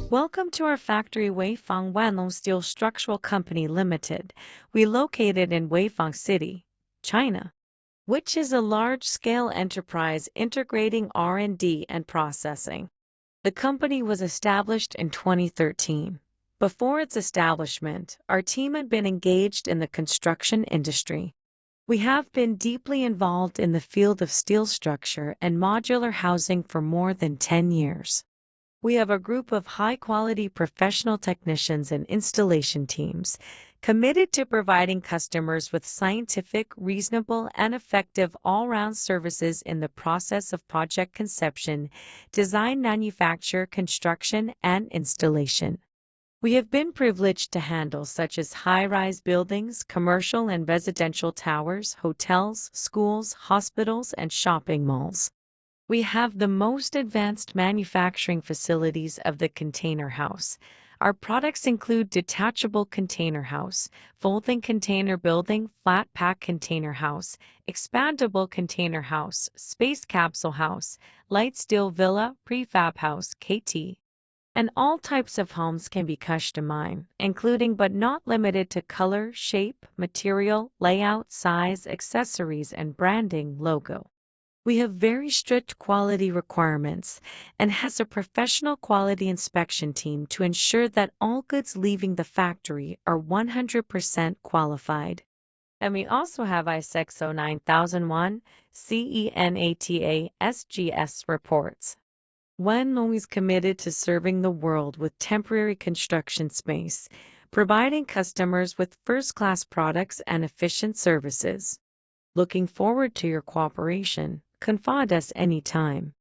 Welcome to our factory, Weifang Wanlong Steel Structural Company Limited. We located in Weifang City, China, which is a large-scale enterprise integrating R&D and processing. The company was established in 2013. Before its establishment, our team had been engaged in the construction industry. We have been deeply involved in the field of steel structure and modular housing for more than 10 years. We have a group of high-quality professional technicians and installation teams committed to providing customers with scientific, reasonable, and effective all-round services in the process of project conception, design, manufacture, construction, and installation. We have been privileged to handle such as high-rise buildings, commercial and residential towers, hotels, schools, hospitals, and shopping malls. We have the most advanced manufacturing facilities of the container house. Our products include detachable container house, folding container building, flat pack container house, expandable container house, space capsule house, light steel villa, prefab house, KT. And all types of homes can be customized, including but not limited to color, shape, material, layout, size, accessories, and branding logo. We have very strict quality requirements and has a professional quality inspection team to ensure that all goods leaving the factory are 100% qualified. And we also have ISO 9001, CENATA, SGS reports. Wanlong is committed to serving the world with temporary construction space, providing customers with first-class products and efficient services. Looking forward to your cooperation. Confide us anytime.